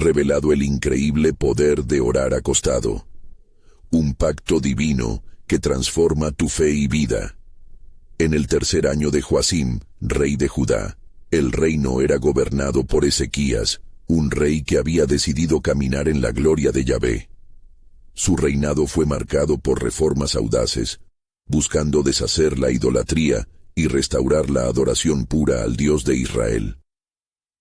revelado el increíble poder de orar acostado. Un pacto divino que transforma tu fe y vida. En el tercer año de Joacim, rey de Judá, el reino era gobernado por Ezequías, un rey que había decidido caminar en la gloria de Yahvé. Su reinado fue marcado por reformas audaces, buscando deshacer la idolatría y restaurar la adoración pura al Dios de Israel.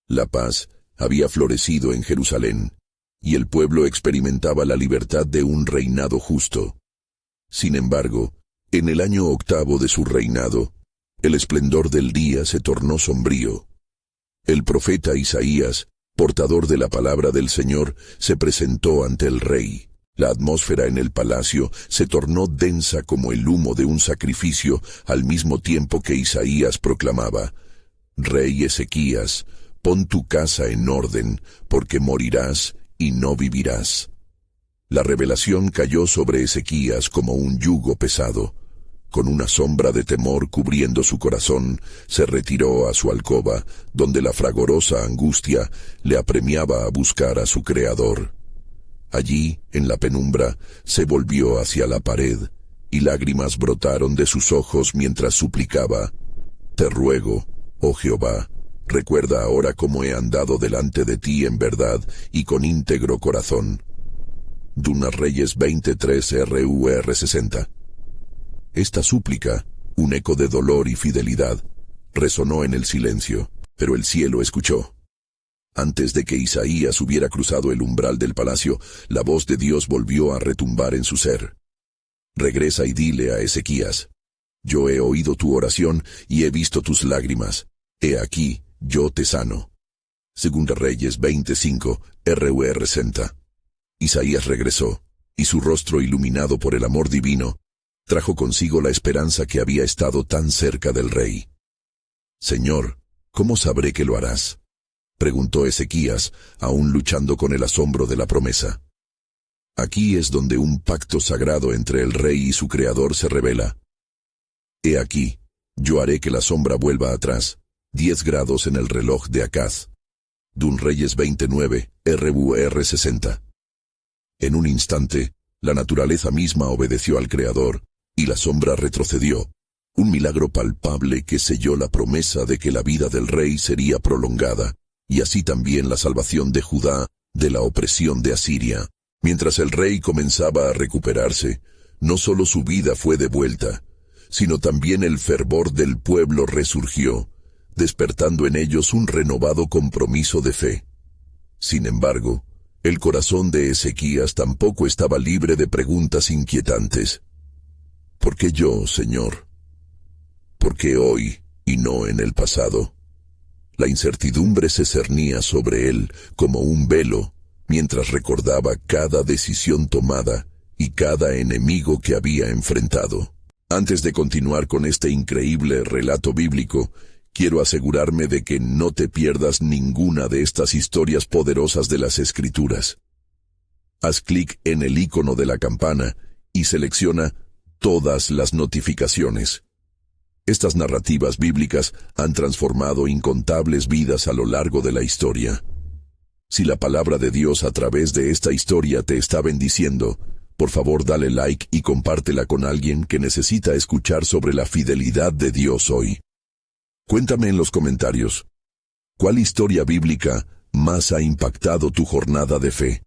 La paz había florecido en Jerusalén, y el pueblo experimentaba la libertad de un reinado justo. Sin embargo, en el año 8º de su reinado, el esplendor del día se tornó sombrío. El profeta Isaías, portador de la palabra del Señor, se presentó ante el rey. La atmósfera en el palacio se tornó densa como el humo de un sacrificio, al mismo tiempo que Isaías proclamaba: «Rey Ezequías, pon tu casa en orden, porque morirás y no vivirás». La revelación cayó sobre Ezequías como un yugo pesado. Con una sombra de temor cubriendo su corazón, se retiró a su alcoba, donde la fragorosa angustia le apremiaba a buscar a su Creador. Allí, en la penumbra, se volvió hacia la pared, y lágrimas brotaron de sus ojos mientras suplicaba: «Te ruego, oh Jehová, recuerda ahora cómo he andado delante de ti en verdad y con íntegro corazón». Dunas Reyes 23 RUR 60. Esta súplica, un eco de dolor y fidelidad, resonó en el silencio, pero el cielo escuchó. Antes de que Isaías hubiera cruzado el umbral del palacio, la voz de Dios volvió a retumbar en su ser. «Regresa y dile a Ezequías: yo he oído tu oración y he visto tus lágrimas. He aquí, yo te sano». Segunda Reyes 25 RUR 60. Isaías regresó, y su rostro iluminado por el amor divino, trajo consigo la esperanza que había estado tan cerca del rey. «Señor, ¿cómo sabré que lo harás?», preguntó Ezequías, aún luchando con el asombro de la promesa. Aquí es donde un pacto sagrado entre el rey y su Creador se revela. «He aquí, yo haré que la sombra vuelva atrás, 10 grados en el reloj de Acaz». Dunas Reyes 29 RUR 60. En un instante, la naturaleza misma obedeció al Creador, y la sombra retrocedió, un milagro palpable que selló la promesa de que la vida del rey sería prolongada, y así también la salvación de Judá de la opresión de Asiria. Mientras el rey comenzaba a recuperarse, no solo su vida fue devuelta, sino también el fervor del pueblo resurgió, despertando en ellos un renovado compromiso de fe. Sin embargo, el corazón de Ezequías tampoco estaba libre de preguntas inquietantes. «¿Por qué yo, Señor? ¿Por qué hoy y no en el pasado?». La incertidumbre se cernía sobre él como un velo, mientras recordaba cada decisión tomada y cada enemigo que había enfrentado. Antes de continuar con este increíble relato bíblico, quiero asegurarme de que no te pierdas ninguna de estas historias poderosas de las Escrituras. Haz clic en el icono de la campana y selecciona todas las notificaciones. Estas narrativas bíblicas han transformado incontables vidas a lo largo de la historia. Si la palabra de Dios a través de esta historia te está bendiciendo, por favor dale like y compártela con alguien que necesita escuchar sobre la fidelidad de Dios hoy. Cuéntame en los comentarios, ¿cuál historia bíblica más ha impactado tu jornada de fe?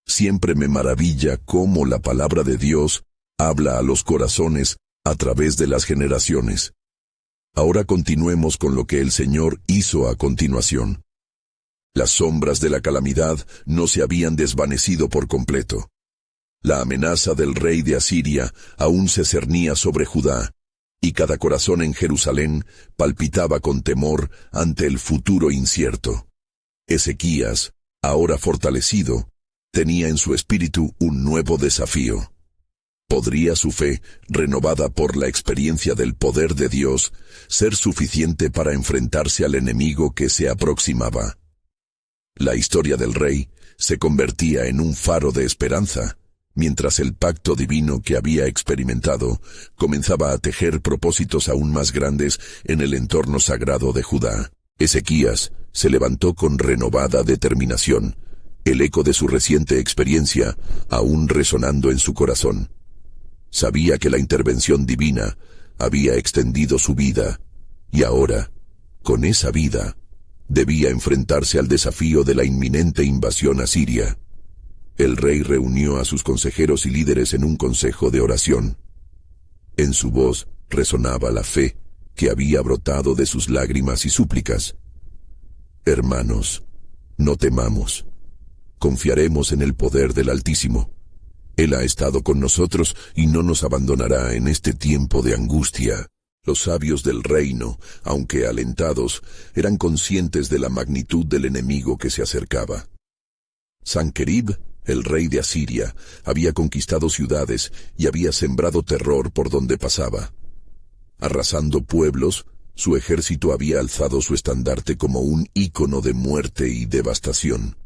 Siempre me maravilla cómo la palabra de Dios habla a los corazones a través de las generaciones. Ahora continuemos con lo que el Señor hizo a continuación. Las sombras de la calamidad no se habían desvanecido por completo. La amenaza del rey de Asiria aún se cernía sobre Judá, y cada corazón en Jerusalén palpitaba con temor ante el futuro incierto. Ezequías, ahora fortalecido, tenía en su espíritu un nuevo desafío. ¿Podría su fe, renovada por la experiencia del poder de Dios, ser suficiente para enfrentarse al enemigo que se aproximaba? La historia del rey se convertía en un faro de esperanza, mientras el pacto divino que había experimentado comenzaba a tejer propósitos aún más grandes en el entorno sagrado de Judá. Ezequías se levantó con renovada determinación, el eco de su reciente experiencia aún resonando en su corazón. Sabía que la intervención divina había extendido su vida, y ahora, con esa vida, debía enfrentarse al desafío de la inminente invasión asiria. El rey reunió a sus consejeros y líderes en un consejo de oración. En su voz resonaba la fe que había brotado de sus lágrimas y súplicas. Hermanos, no temamos. Confiaremos en el poder del Altísimo. Él ha estado con nosotros y no nos abandonará en este tiempo de angustia. Los sabios del reino, aunque alentados, eran conscientes de la magnitud del enemigo que se acercaba. Sanquerib, el rey de Asiria, había conquistado ciudades y había sembrado terror por donde pasaba. Arrasando pueblos, su ejército había alzado su estandarte como un ícono de muerte y devastación.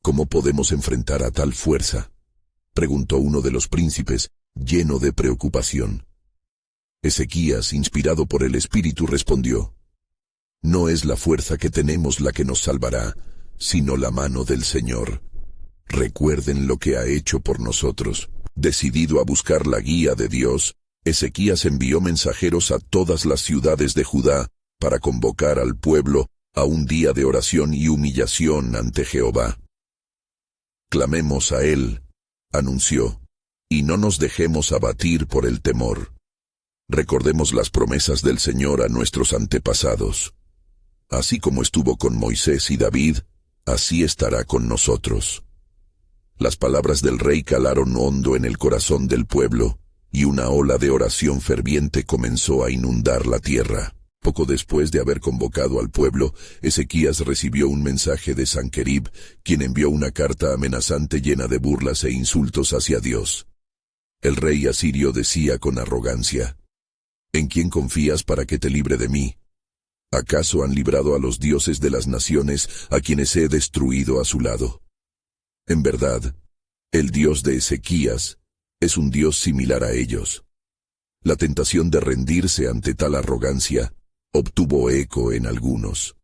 ¿Cómo podemos enfrentar a tal fuerza?, preguntó uno de los príncipes, lleno de preocupación. Ezequías, inspirado por el Espíritu, respondió: No es la fuerza que tenemos la que nos salvará, sino la mano del Señor. Recuerden lo que ha hecho por nosotros. Decidido a buscar la guía de Dios, Ezequías envió mensajeros a todas las ciudades de Judá para convocar al pueblo a un día de oración y humillación ante Jehová. Clamemos a Él, anunció, y no nos dejemos abatir por el temor. Recordemos las promesas del Señor a nuestros antepasados. Así como estuvo con Moisés y David, así estará con nosotros. Las palabras del rey calaron hondo en el corazón del pueblo, y una ola de oración ferviente comenzó a inundar la tierra. Poco después de haber convocado al pueblo, Ezequías recibió un mensaje de Sanquerib, quien envió una carta amenazante llena de burlas e insultos hacia Dios. El rey asirio decía con arrogancia: ¿En quién confías para que te libre de mí? ¿Acaso han librado a los dioses de las naciones a quienes he destruido a su lado? En verdad, el Dios de Ezequías es un Dios similar a ellos. La tentación de rendirse ante tal arrogancia obtuvo eco en algunos.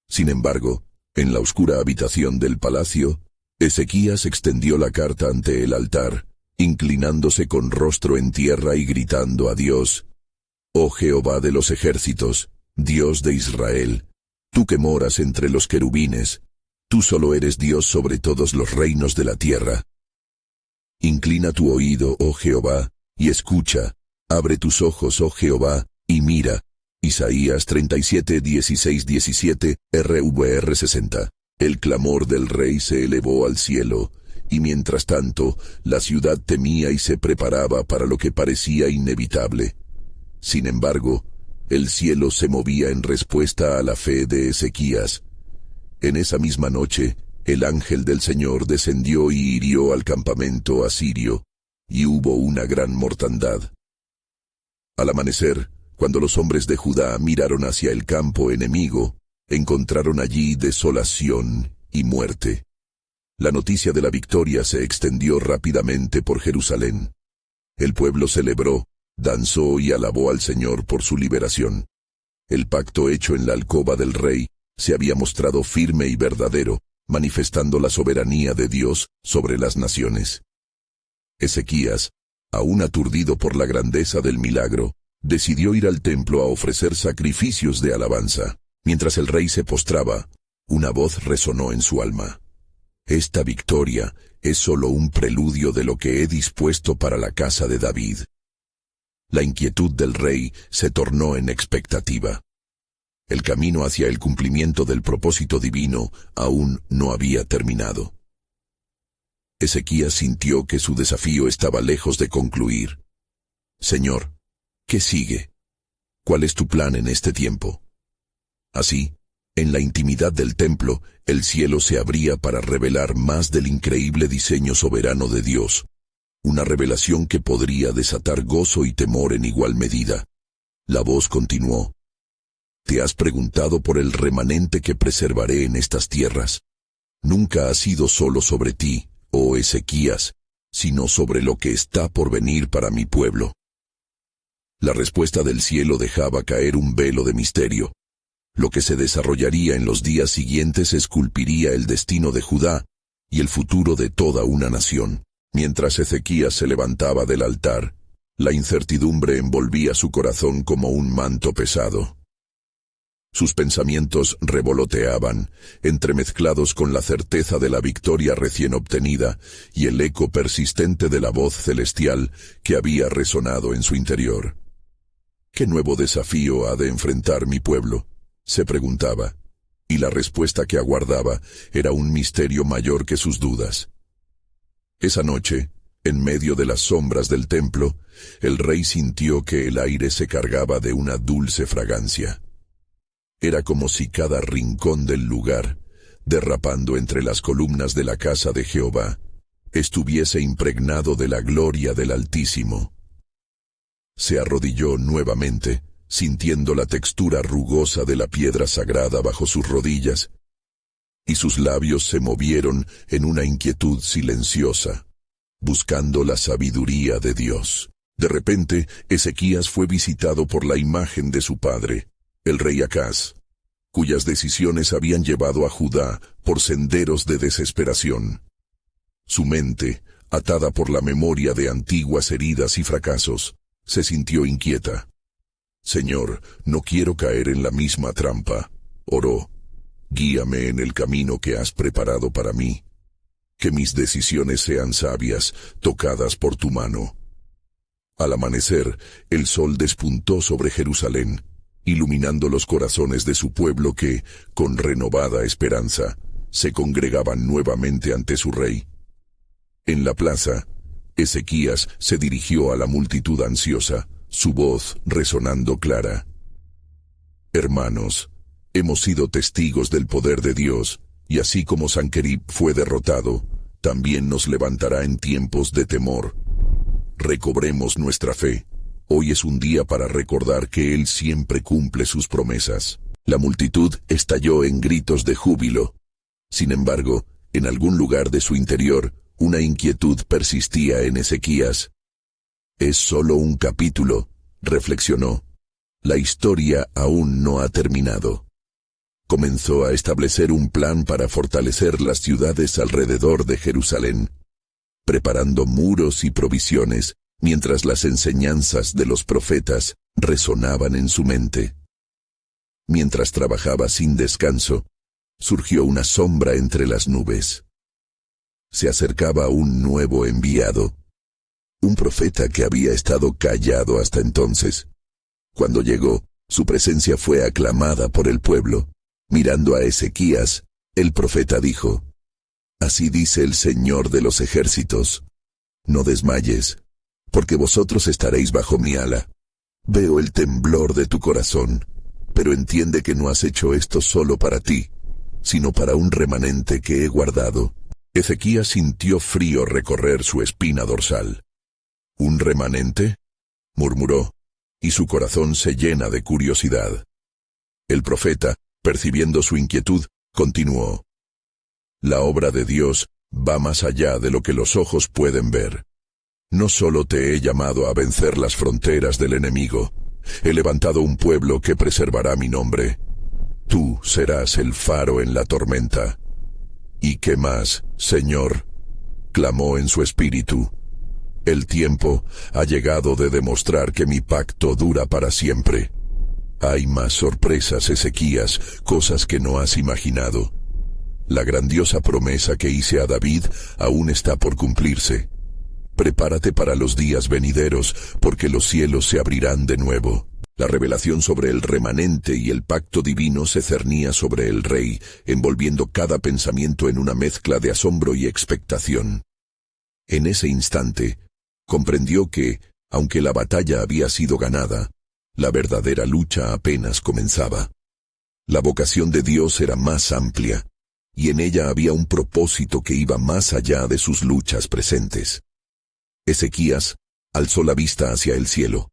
Sin embargo, en la oscura habitación del palacio, Ezequías extendió la carta ante el altar, inclinándose con rostro en tierra y gritando a Dios: Oh Jehová de los ejércitos, Dios de Israel, tú que moras entre los querubines, tú solo eres Dios sobre todos los reinos de la tierra. Inclina tu oído, oh Jehová, y escucha, abre tus ojos, oh Jehová, y mira. Isaías 37, 16, 17, RVR 60. El clamor del rey se elevó al cielo, y mientras tanto, la ciudad temía y se preparaba para lo que parecía inevitable. Sin embargo, el cielo se movía en respuesta a la fe de Ezequías. En esa misma noche, el ángel del Señor descendió y hirió al campamento asirio, y hubo una gran mortandad. Al amanecer, cuando los hombres de Judá miraron hacia el campo enemigo, encontraron allí desolación y muerte. La noticia de la victoria se extendió rápidamente por Jerusalén. El pueblo celebró, danzó y alabó al Señor por su liberación. El pacto hecho en la alcoba del rey se había mostrado firme y verdadero, manifestando la soberanía de Dios sobre las naciones. Ezequías, aún aturdido por la grandeza del milagro, decidió ir al templo a ofrecer sacrificios de alabanza. Mientras el rey se postraba, una voz resonó en su alma: Esta victoria es solo un preludio de lo que he dispuesto para la casa de David. La inquietud del rey se tornó en expectativa. El camino hacia el cumplimiento del propósito divino aún no había terminado. Ezequías sintió que su desafío estaba lejos de concluir. Señor, ¿qué sigue? ¿Cuál es tu plan en este tiempo? Así, en la intimidad del templo, el cielo se abría para revelar más del increíble diseño soberano de Dios, una revelación que podría desatar gozo y temor en igual medida. La voz continuó: ¿Te has preguntado por el remanente que preservaré en estas tierras? Nunca ha sido solo sobre ti, oh Ezequías, sino sobre lo que está por venir para mi pueblo. La respuesta del cielo dejaba caer un velo de misterio. Lo que se desarrollaría en los días siguientes esculpiría el destino de Judá y el futuro de toda una nación. Mientras Ezequías se levantaba del altar, la incertidumbre envolvía su corazón como un manto pesado. Sus pensamientos revoloteaban, entremezclados con la certeza de la victoria recién obtenida y el eco persistente de la voz celestial que había resonado en su interior. ¿Qué nuevo desafío ha de enfrentar mi pueblo?, se preguntaba, y la respuesta que aguardaba era un misterio mayor que sus dudas. Esa noche, en medio de las sombras del templo, el rey sintió que el aire se cargaba de una dulce fragancia. Era como si cada rincón del lugar, derrapando entre las columnas de la casa de Jehová, estuviese impregnado de la gloria del Altísimo. Se arrodilló nuevamente, sintiendo la textura rugosa de la piedra sagrada bajo sus rodillas, y sus labios se movieron en una inquietud silenciosa, buscando la sabiduría de Dios. De repente, Ezequías fue visitado por la imagen de su padre, el rey Acaz, cuyas decisiones habían llevado a Judá por senderos de desesperación. Su mente, atada por la memoria de antiguas heridas y fracasos, se sintió inquieta. «Señor, no quiero caer en la misma trampa», oró. «Guíame en el camino que has preparado para mí. Que mis decisiones sean sabias, tocadas por tu mano». Al amanecer, el sol despuntó sobre Jerusalén, iluminando los corazones de su pueblo que, con renovada esperanza, se congregaban nuevamente ante su rey. En la plaza, Ezequías se dirigió a la multitud ansiosa, su voz resonando clara. «Hermanos, hemos sido testigos del poder de Dios, y así como Sanquerib fue derrotado, también nos levantará en tiempos de temor. Recobremos nuestra fe. Hoy es un día para recordar que Él siempre cumple sus promesas». La multitud estalló en gritos de júbilo. Sin embargo, en algún lugar de su interior, una inquietud persistía en Ezequías. «Es solo un capítulo», reflexionó. «La historia aún no ha terminado». Comenzó a establecer un plan para fortalecer las ciudades alrededor de Jerusalén, preparando muros y provisiones, mientras las enseñanzas de los profetas resonaban en su mente. Mientras trabajaba sin descanso, surgió una sombra entre las nubes. Se acercaba un nuevo enviado, un profeta que había estado callado hasta entonces. Cuando llegó, su presencia fue aclamada por el pueblo. Mirando a Ezequías, el profeta dijo: «Así dice el Señor de los ejércitos: no desmayes, porque vosotros estaréis bajo mi ala. Veo el temblor de tu corazón, pero entiende que no has hecho esto solo para ti, sino para un remanente que he guardado». Ezequías sintió frío recorrer su espina dorsal. «¿Un remanente?», murmuró, y su corazón se llena de curiosidad. El profeta, percibiendo su inquietud, continuó: «La obra de Dios va más allá de lo que los ojos pueden ver. No solo te he llamado a vencer las fronteras del enemigo, he levantado un pueblo que preservará mi nombre. Tú serás el faro en la tormenta». «¿Y qué más, Señor?», clamó en su espíritu. «El tiempo ha llegado de demostrar que mi pacto dura para siempre. Hay más sorpresas, Ezequías, cosas que no has imaginado. La grandiosa promesa que hice a David aún está por cumplirse. Prepárate para los días venideros, porque los cielos se abrirán de nuevo». La revelación sobre el remanente y el pacto divino se cernía sobre el rey, envolviendo cada pensamiento en una mezcla de asombro y expectación. En ese instante, comprendió que, aunque la batalla había sido ganada, la verdadera lucha apenas comenzaba. La vocación de Dios era más amplia, y en ella había un propósito que iba más allá de sus luchas presentes. Ezequías alzó la vista hacia el cielo.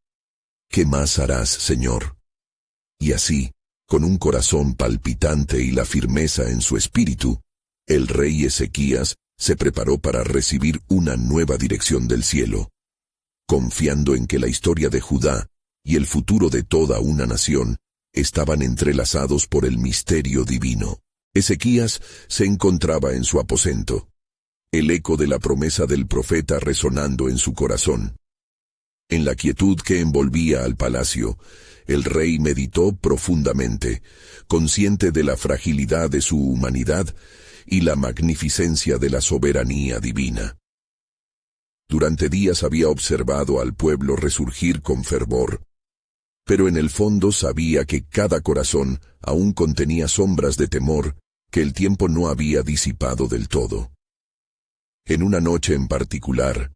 «¿Qué más harás, Señor?». Y así, con un corazón palpitante y la firmeza en su espíritu, el rey Ezequías se preparó para recibir una nueva dirección del cielo. Confiando en que la historia de Judá y el futuro de toda una nación estaban entrelazados por el misterio divino, Ezequías se encontraba en su aposento, el eco de la promesa del profeta resonando en su corazón. En la quietud que envolvía al palacio, el rey meditó profundamente, consciente de la fragilidad de su humanidad y la magnificencia de la soberanía divina. Durante días había observado al pueblo resurgir con fervor, pero en el fondo sabía que cada corazón aún contenía sombras de temor que el tiempo no había disipado del todo. En una noche en particular,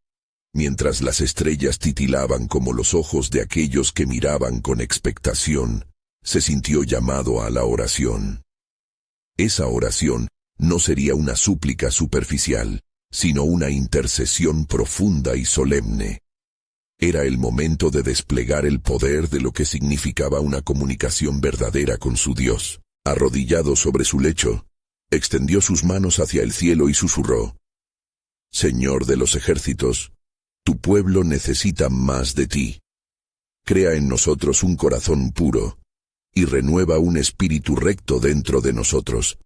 mientras las estrellas titilaban como los ojos de aquellos que miraban con expectación, se sintió llamado a la oración. Esa oración no sería una súplica superficial, sino una intercesión profunda y solemne. Era el momento de desplegar el poder de lo que significaba una comunicación verdadera con su Dios. Arrodillado sobre su lecho, extendió sus manos hacia el cielo y susurró: Señor de los ejércitos, tu pueblo necesita más de ti. Crea en nosotros un corazón puro, y renueva un espíritu recto dentro de nosotros.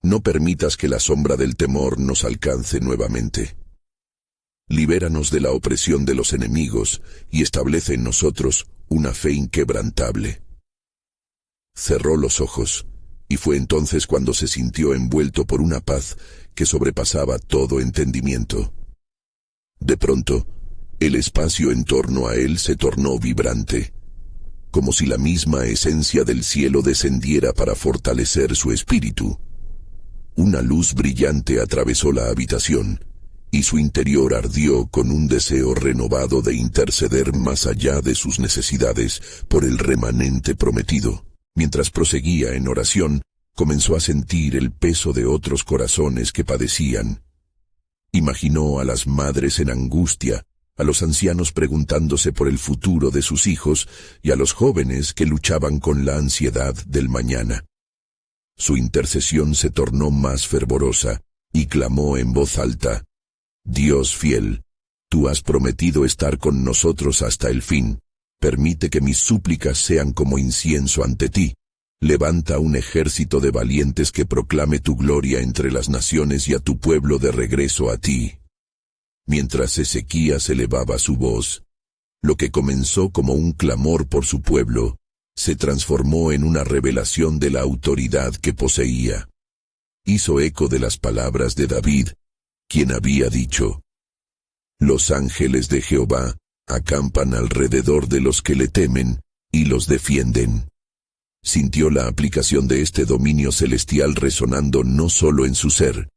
No permitas que la sombra del temor nos alcance nuevamente. Libéranos de la opresión de los enemigos y establece en nosotros una fe inquebrantable. Cerró los ojos, y fue entonces cuando se sintió envuelto por una paz que sobrepasaba todo entendimiento. De pronto, el espacio en torno a él se tornó vibrante, como si la misma esencia del cielo descendiera para fortalecer su espíritu. Una luz brillante atravesó la habitación, y su interior ardió con un deseo renovado de interceder más allá de sus necesidades por el remanente prometido. Mientras proseguía en oración, comenzó a sentir el peso de otros corazones que padecían. Imaginó a las madres en angustia, a los ancianos preguntándose por el futuro de sus hijos y a los jóvenes que luchaban con la ansiedad del mañana. Su intercesión se tornó más fervorosa y clamó en voz alta: Dios fiel, tú has prometido estar con nosotros hasta el fin. Permite que mis súplicas sean como incienso ante ti. Levanta un ejército de valientes que proclame tu gloria entre las naciones y a tu pueblo de regreso a ti. Mientras Ezequías elevaba su voz, lo que comenzó como un clamor por su pueblo, se transformó en una revelación de la autoridad que poseía. Hizo eco de las palabras de David, quien había dicho: Los ángeles de Jehová acampan alrededor de los que le temen y los defienden. Sintió la aplicación de este dominio celestial resonando no solo en su ser,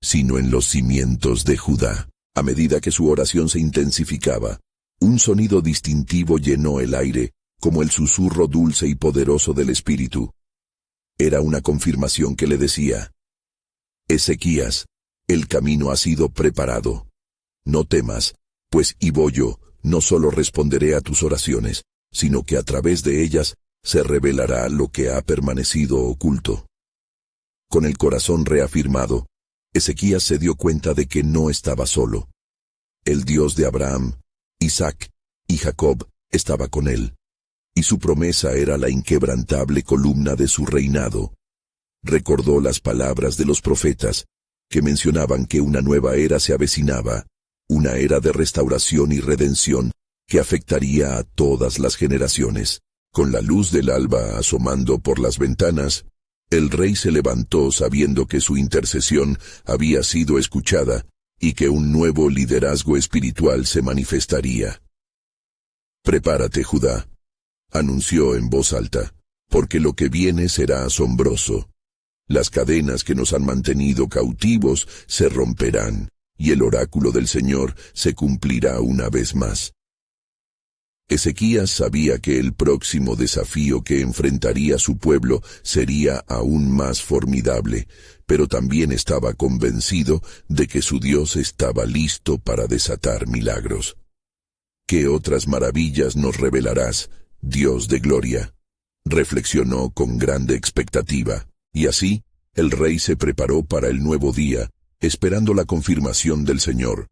sino en los cimientos de Judá. A medida que su oración se intensificaba, un sonido distintivo llenó el aire, como el susurro dulce y poderoso del Espíritu. Era una confirmación que le decía: Ezequías, el camino ha sido preparado. No temas, pues yo no solo responderé a tus oraciones, sino que a través de ellas se revelará lo que ha permanecido oculto. Con el corazón reafirmado, Ezequías se dio cuenta de que no estaba solo. El Dios de Abraham, Isaac y Jacob estaba con él, y su promesa era la inquebrantable columna de su reinado. Recordó las palabras de los profetas, que mencionaban que una nueva era se avecinaba, una era de restauración y redención que afectaría a todas las generaciones. Con la luz del alba asomando por las ventanas, el rey se levantó sabiendo que su intercesión había sido escuchada y que un nuevo liderazgo espiritual se manifestaría. «Prepárate, Judá», anunció en voz alta, «porque lo que viene será asombroso. Las cadenas que nos han mantenido cautivos se romperán, y el oráculo del Señor se cumplirá una vez más». Ezequías sabía que el próximo desafío que enfrentaría su pueblo sería aún más formidable, pero también estaba convencido de que su Dios estaba listo para desatar milagros. «¿Qué otras maravillas nos revelarás, Dios de gloria?», reflexionó con grande expectativa, y así el rey se preparó para el nuevo día, esperando la confirmación del Señor,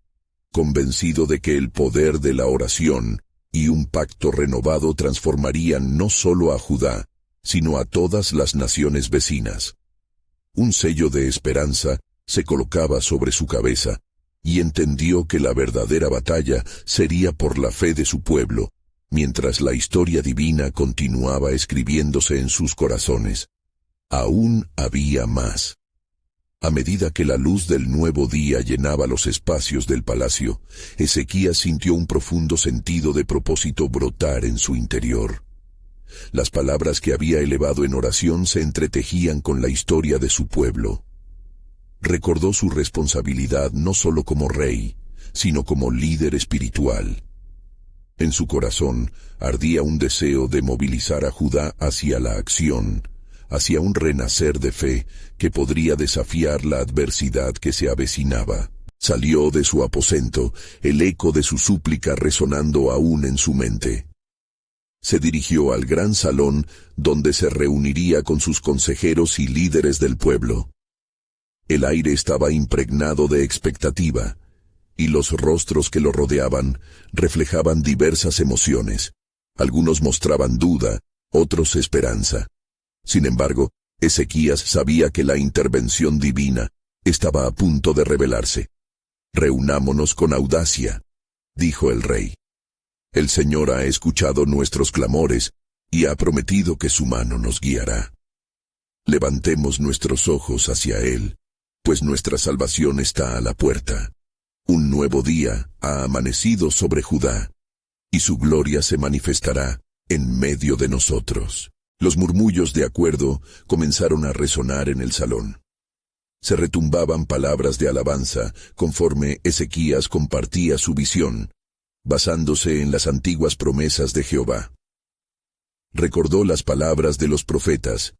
convencido de que el poder de la oración y un pacto renovado transformarían no solo a Judá, sino a todas las naciones vecinas. Un sello de esperanza se colocaba sobre su cabeza, y entendió que la verdadera batalla sería por la fe de su pueblo, mientras la historia divina continuaba escribiéndose en sus corazones. Aún había más. A medida que la luz del nuevo día llenaba los espacios del palacio, Ezequías sintió un profundo sentido de propósito brotar en su interior. Las palabras que había elevado en oración se entretejían con la historia de su pueblo. Recordó su responsabilidad no solo como rey, sino como líder espiritual. En su corazón ardía un deseo de movilizar a Judá hacia la acción, hacia un renacer de fe que podría desafiar la adversidad que se avecinaba. Salió de su aposento, el eco de su súplica resonando aún en su mente. Se dirigió al gran salón donde se reuniría con sus consejeros y líderes del pueblo. El aire estaba impregnado de expectativa, y los rostros que lo rodeaban reflejaban diversas emociones. Algunos mostraban duda, otros esperanza. Sin embargo, Ezequías sabía que la intervención divina estaba a punto de revelarse. «Reunámonos con audacia», dijo el rey. «El Señor ha escuchado nuestros clamores y ha prometido que su mano nos guiará. Levantemos nuestros ojos hacia Él, pues nuestra salvación está a la puerta. Un nuevo día ha amanecido sobre Judá, y su gloria se manifestará en medio de nosotros». Los murmullos de acuerdo comenzaron a resonar en el salón. Se retumbaban palabras de alabanza conforme Ezequías compartía su visión, basándose en las antiguas promesas de Jehová. Recordó las palabras de los profetas,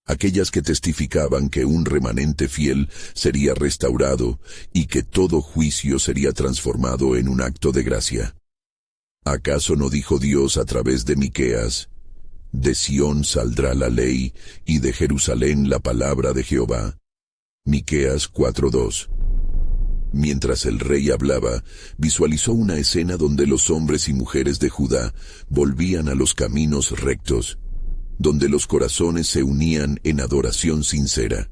aquellas que testificaban que un remanente fiel sería restaurado y que todo juicio sería transformado en un acto de gracia. ¿Acaso no dijo Dios a través de Miqueas: «De Sión saldrá la ley, y de Jerusalén la palabra de Jehová»? Miqueas 4:2. Mientras el rey hablaba, visualizó una escena donde los hombres y mujeres de Judá volvían a los caminos rectos, donde los corazones se unían en adoración sincera.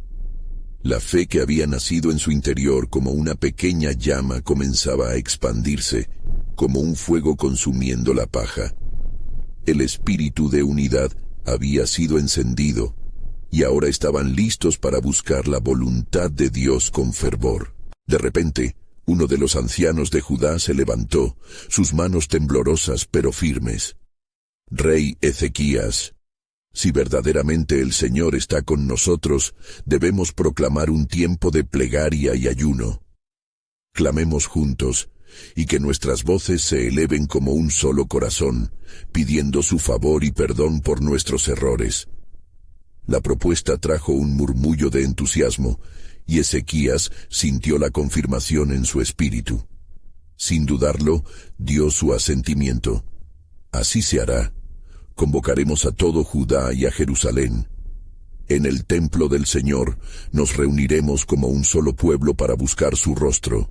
La fe que había nacido en su interior como una pequeña llama comenzaba a expandirse, como un fuego consumiendo la paja. El espíritu de unidad había sido encendido, y ahora estaban listos para buscar la voluntad de Dios con fervor. De repente, uno de los ancianos de Judá se levantó, sus manos temblorosas pero firmes. «Rey Ezequías, si verdaderamente el Señor está con nosotros, debemos proclamar un tiempo de plegaria y ayuno. Clamemos juntos, y que nuestras voces se eleven como un solo corazón, pidiendo su favor y perdón por nuestros errores». La propuesta trajo un murmullo de entusiasmo, y Ezequías sintió la confirmación en su espíritu. Sin dudarlo, dio su asentimiento. «Así se hará. Convocaremos a todo Judá y a Jerusalén. En el templo del Señor nos reuniremos como un solo pueblo para buscar su rostro.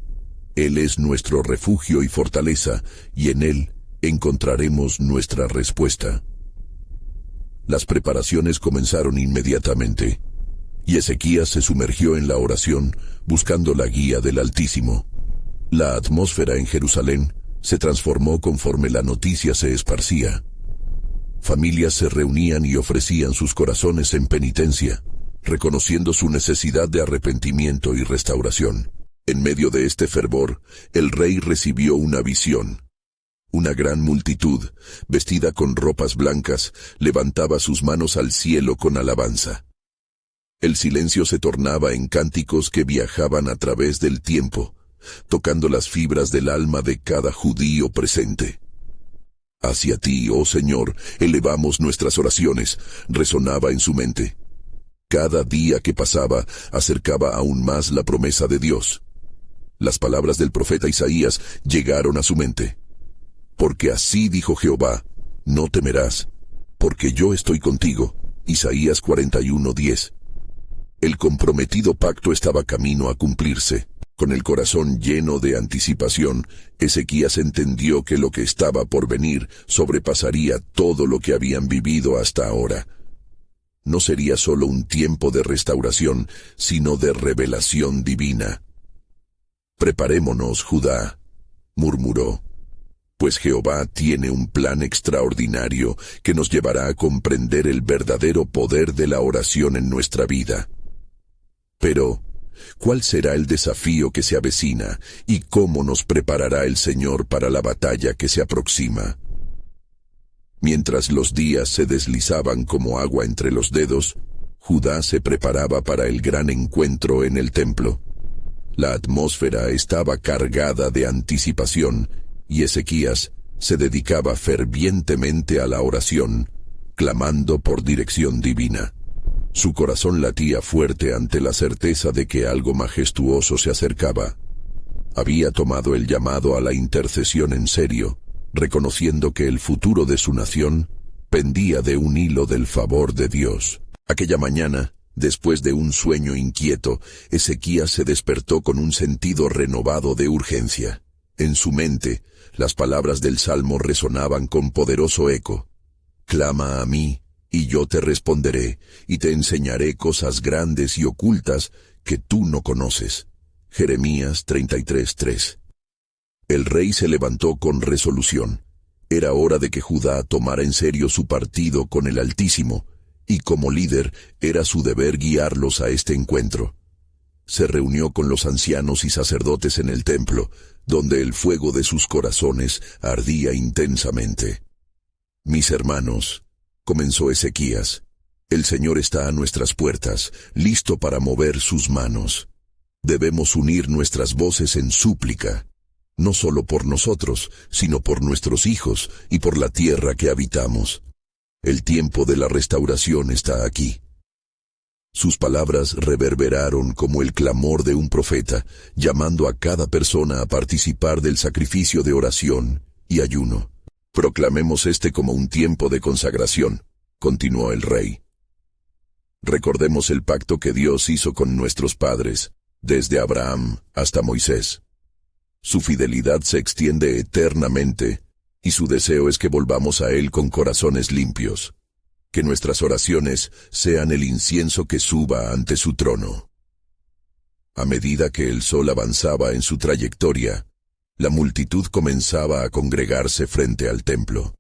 Él es nuestro refugio y fortaleza, y en Él encontraremos nuestra respuesta». Las preparaciones comenzaron inmediatamente, y Ezequías se sumergió en la oración, buscando la guía del Altísimo. La atmósfera en Jerusalén se transformó conforme la noticia se esparcía. Familias se reunían y ofrecían sus corazones en penitencia, reconociendo su necesidad de arrepentimiento y restauración. En medio de este fervor, el rey recibió una visión. Una gran multitud, vestida con ropas blancas, levantaba sus manos al cielo con alabanza. El silencio se tornaba en cánticos que viajaban a través del tiempo, tocando las fibras del alma de cada judío presente. «Hacia ti, oh Señor, elevamos nuestras oraciones», resonaba en su mente. Cada día que pasaba acercaba aún más la promesa de Dios. Las palabras del profeta Isaías llegaron a su mente. «Porque así dijo Jehová, no temerás, porque yo estoy contigo». Isaías 41:10. El comprometido pacto estaba camino a cumplirse. Con el corazón lleno de anticipación, Ezequías entendió que lo que estaba por venir sobrepasaría todo lo que habían vivido hasta ahora. no sería solo un tiempo de restauración, sino de revelación divina. «Preparémonos, Judá», murmuró, «pues Jehová tiene un plan extraordinario que nos llevará a comprender el verdadero poder de la oración en nuestra vida». Pero, ¿cuál será el desafío que se avecina y cómo nos preparará el Señor para la batalla que se aproxima? Mientras los días se deslizaban como agua entre los dedos, Judá se preparaba para el gran encuentro en el templo. La atmósfera estaba cargada de anticipación, y Ezequías se dedicaba fervientemente a la oración, clamando por dirección divina. Su corazón latía fuerte ante la certeza de que algo majestuoso se acercaba. Había tomado el llamado a la intercesión en serio, reconociendo que el futuro de su nación pendía de un hilo del favor de Dios. Aquella mañana, después de un sueño inquieto, Ezequías se despertó con un sentido renovado de urgencia. En su mente, las palabras del Salmo resonaban con poderoso eco. «Clama a mí, y yo te responderé, y te enseñaré cosas grandes y ocultas que tú no conoces». Jeremías 33:3. El rey se levantó con resolución. Era hora de que Judá tomara en serio su partido con el Altísimo, y como líder era su deber guiarlos a este encuentro. Se reunió con los ancianos y sacerdotes en el templo, donde el fuego de sus corazones ardía intensamente. «Mis hermanos», comenzó Ezequías, «el Señor está a nuestras puertas, listo para mover sus manos. Debemos unir nuestras voces en súplica, no solo por nosotros, sino por nuestros hijos y por la tierra que habitamos. El tiempo de la restauración está aquí». Sus palabras reverberaron como el clamor de un profeta, llamando a cada persona a participar del sacrificio de oración y ayuno. «Proclamemos este como un tiempo de consagración», continuó el rey. «Recordemos el pacto que Dios hizo con nuestros padres, desde Abraham hasta Moisés. Su fidelidad se extiende eternamente, y su deseo es que volvamos a Él con corazones limpios. Que nuestras oraciones sean el incienso que suba ante su trono». A medida que el sol avanzaba en su trayectoria, la multitud comenzaba a congregarse frente al templo.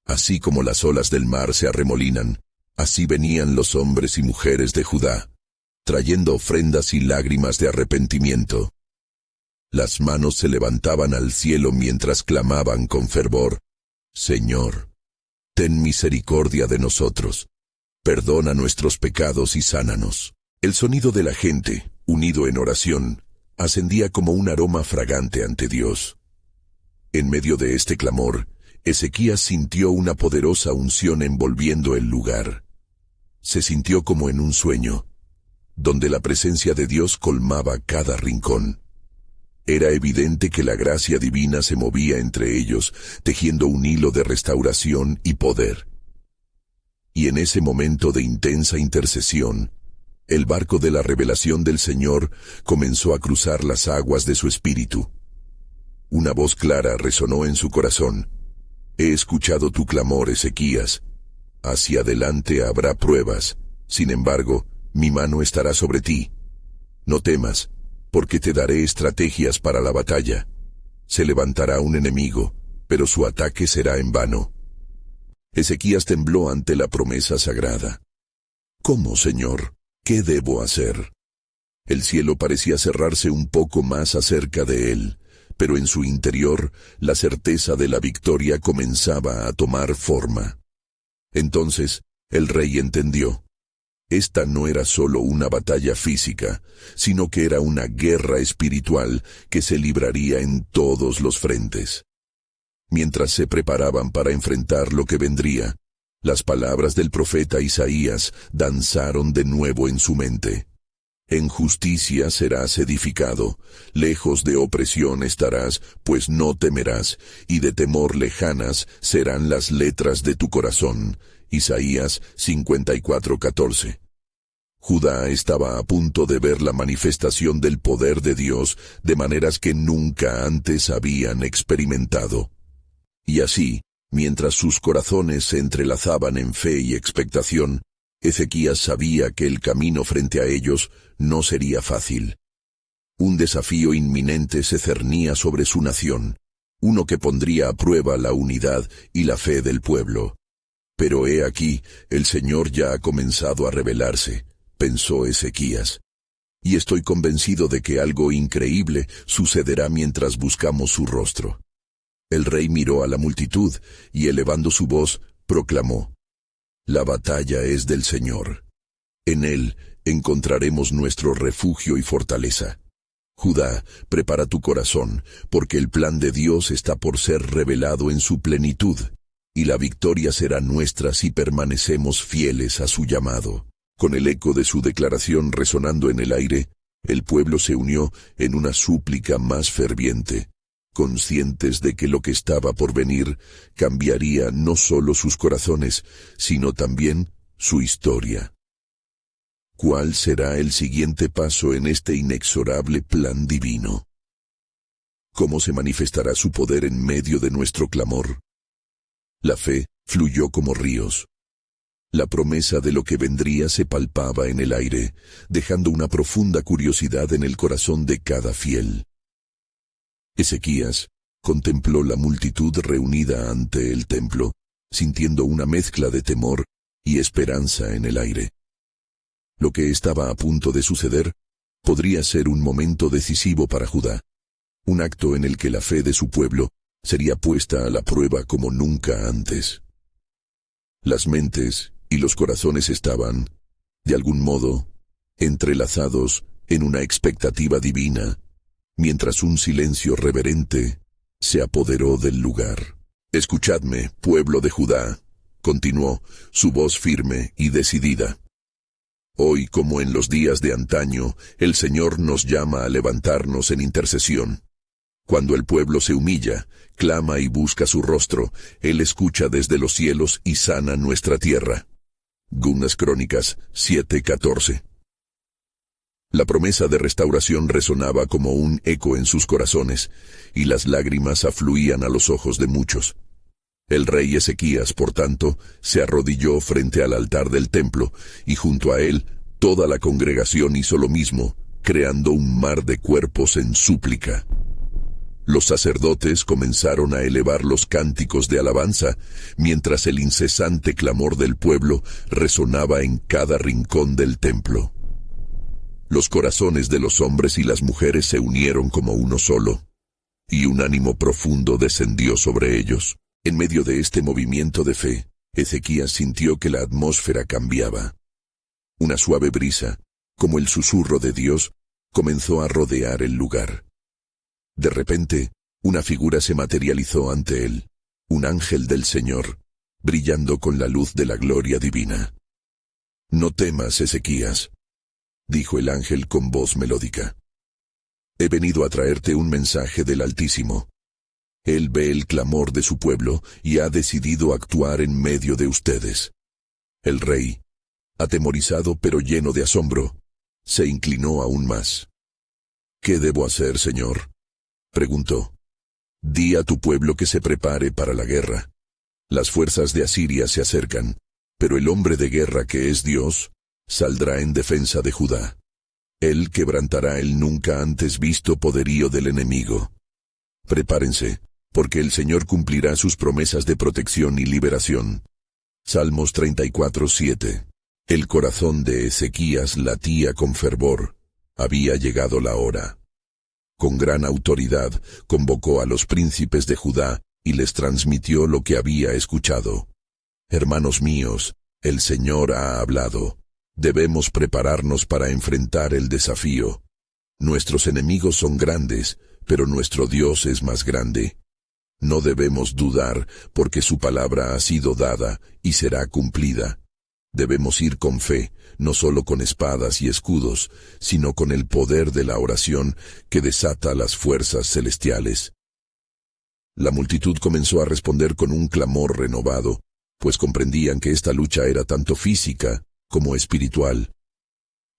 Así como las olas del mar se arremolinan, así venían los hombres y mujeres de Judá, trayendo ofrendas y lágrimas de arrepentimiento. Las manos se levantaban al cielo mientras clamaban con fervor: «Señor, ten misericordia de nosotros, perdona nuestros pecados y sánanos». El sonido de la gente, unido en oración, ascendía como un aroma fragante ante Dios. En medio de este clamor, Ezequías sintió una poderosa unción envolviendo el lugar. Se sintió como en un sueño, donde la presencia de Dios colmaba cada rincón. Era evidente que la gracia divina se movía entre ellos, tejiendo un hilo de restauración y poder. Y en ese momento de intensa intercesión, el barco de la revelación del Señor comenzó a cruzar las aguas de su espíritu. Una voz clara resonó en su corazón: «He escuchado tu clamor, Ezequías. Hacia adelante habrá pruebas. Sin embargo, mi mano estará sobre ti. No temas, porque te daré estrategias para la batalla. Se levantará un enemigo, pero su ataque será en vano». Ezequías tembló ante la promesa sagrada. «¿Cómo, Señor? ¿Qué debo hacer?». El cielo parecía cerrarse un poco más acerca de él, pero en su interior la certeza de la victoria comenzaba a tomar forma. Entonces el rey entendió. Esta no era solo una batalla física, sino que era una guerra espiritual que se libraría en todos los frentes. Mientras se preparaban para enfrentar lo que vendría, las palabras del profeta Isaías danzaron de nuevo en su mente. «En justicia serás edificado, lejos de opresión estarás, pues no temerás, y de temor lejanas serán las letras de tu corazón». Isaías 54:14. Judá estaba a punto de ver la manifestación del poder de Dios de maneras que nunca antes habían experimentado. Y así, mientras sus corazones se entrelazaban en fe y expectación, Ezequías sabía que el camino frente a ellos no sería fácil. Un desafío inminente se cernía sobre su nación, uno que pondría a prueba la unidad y la fe del pueblo. Pero he aquí, el Señor ya ha comenzado a revelarse, pensó Ezequías. Y estoy convencido de que algo increíble sucederá mientras buscamos su rostro. El rey miró a la multitud y, elevando su voz, proclamó: La batalla es del Señor. En Él encontraremos nuestro refugio y fortaleza. Judá, prepara tu corazón, porque el plan de Dios está por ser revelado en su plenitud, y la victoria será nuestra si permanecemos fieles a su llamado. Con el eco de su declaración resonando en el aire, el pueblo se unió en una súplica más ferviente, conscientes de que lo que estaba por venir cambiaría no solo sus corazones, sino también su historia. ¿Cuál será el siguiente paso en este inexorable plan divino? ¿Cómo se manifestará su poder en medio de nuestro clamor? La fe fluyó como ríos. La promesa de lo que vendría se palpaba en el aire, dejando una profunda curiosidad en el corazón de cada fiel. Ezequías contempló la multitud reunida ante el templo, sintiendo una mezcla de temor y esperanza en el aire. Lo que estaba a punto de suceder podría ser un momento decisivo para Judá, un acto en el que la fe de su pueblo sería puesta a la prueba como nunca antes. Las mentes y los corazones estaban, de algún modo, entrelazados en una expectativa divina, mientras un silencio reverente se apoderó del lugar. «Escuchadme, pueblo de Judá», continuó, su voz firme y decidida. «Hoy, como en los días de antaño, el Señor nos llama a levantarnos en intercesión. Cuando el pueblo se humilla, clama y busca su rostro, Él escucha desde los cielos y sana nuestra tierra». Segundas Crónicas 7:14. La promesa de restauración resonaba como un eco en sus corazones, y las lágrimas afluían a los ojos de muchos. El rey Ezequías, por tanto, se arrodilló frente al altar del templo, y junto a él toda la congregación hizo lo mismo, creando un mar de cuerpos en súplica. Los sacerdotes comenzaron a elevar los cánticos de alabanza, mientras el incesante clamor del pueblo resonaba en cada rincón del templo. Los corazones de los hombres y las mujeres se unieron como uno solo, y un ánimo profundo descendió sobre ellos. En medio de este movimiento de fe, Ezequías sintió que la atmósfera cambiaba. Una suave brisa, como el susurro de Dios, comenzó a rodear el lugar. De repente, una figura se materializó ante él, un ángel del Señor, brillando con la luz de la gloria divina. «No temas, Ezequías», dijo el ángel con voz melódica. «He venido a traerte un mensaje del Altísimo. Él ve el clamor de su pueblo y ha decidido actuar en medio de ustedes». El rey, atemorizado pero lleno de asombro, se inclinó aún más. «¿Qué debo hacer, Señor?», preguntó. «Di a tu pueblo que se prepare para la guerra. Las fuerzas de Asiria se acercan, pero el hombre de guerra que es Dios saldrá en defensa de Judá. Él quebrantará el nunca antes visto poderío del enemigo. Prepárense, porque el Señor cumplirá sus promesas de protección y liberación». Salmos 34:7. El corazón de Ezequías latía con fervor. Había llegado la hora. Con gran autoridad convocó a los príncipes de Judá y les transmitió lo que había escuchado. «Hermanos míos, el Señor ha hablado. Debemos prepararnos para enfrentar el desafío. Nuestros enemigos son grandes, pero nuestro Dios es más grande. No debemos dudar, porque su palabra ha sido dada y será cumplida. Debemos ir con fe, no solo con espadas y escudos, sino con el poder de la oración que desata las fuerzas celestiales». La multitud comenzó a responder con un clamor renovado, pues comprendían que esta lucha era tanto física como espiritual.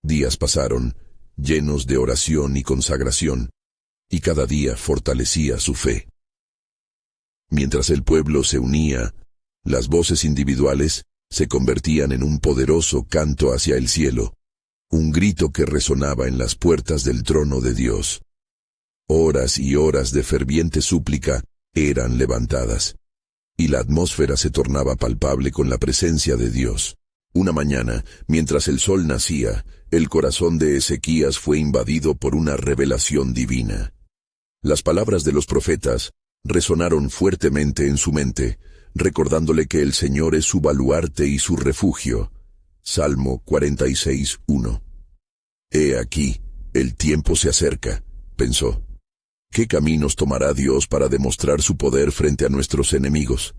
Días pasaron, llenos de oración y consagración, y cada día fortalecía su fe. Mientras el pueblo se unía, las voces individuales se convertían en un poderoso canto hacia el cielo, un grito que resonaba en las puertas del trono de Dios. Horas y horas de ferviente súplica eran levantadas, y la atmósfera se tornaba palpable con la presencia de Dios. Una mañana, mientras el sol nacía, el corazón de Ezequías fue invadido por una revelación divina. Las palabras de los profetas resonaron fuertemente en su mente, recordándole que el Señor es su baluarte y su refugio. Salmo 46:1. He aquí, el tiempo se acerca, pensó. ¿Qué caminos tomará Dios para demostrar su poder frente a nuestros enemigos?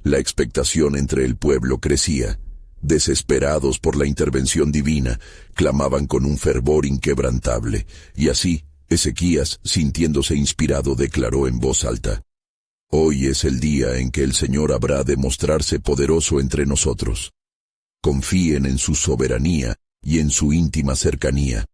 La expectación entre el pueblo crecía. Desesperados por la intervención divina, clamaban con un fervor inquebrantable, y así, Ezequías, sintiéndose inspirado, declaró en voz alta: Hoy es el día en que el Señor habrá de mostrarse poderoso entre nosotros. Confíen en su soberanía y en su íntima cercanía.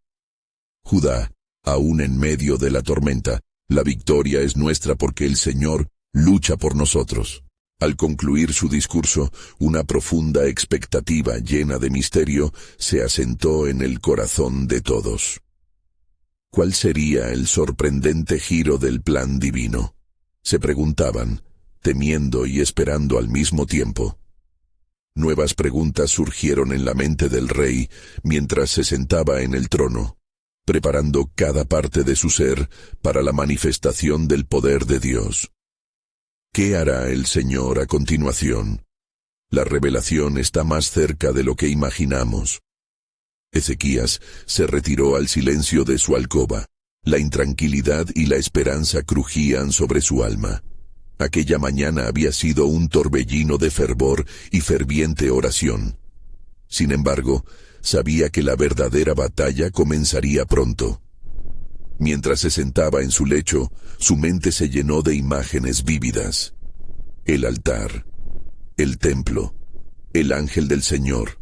Judá, aún en medio de la tormenta, la victoria es nuestra porque el Señor lucha por nosotros. Al concluir su discurso, una profunda expectativa llena de misterio se asentó en el corazón de todos. ¿Cuál sería el sorprendente giro del plan divino? Se preguntaban, temiendo y esperando al mismo tiempo. Nuevas preguntas surgieron en la mente del rey mientras se sentaba en el trono, preparando cada parte de su ser para la manifestación del poder de Dios. ¿Qué hará el Señor a continuación? La revelación está más cerca de lo que imaginamos. Ezequías se retiró al silencio de su alcoba. La intranquilidad y la esperanza crujían sobre su alma. Aquella mañana había sido un torbellino de fervor y ferviente oración. Sin embargo, sabía que la verdadera batalla comenzaría pronto. Mientras se sentaba en su lecho, su mente se llenó de imágenes vívidas. El altar, el templo, el ángel del Señor.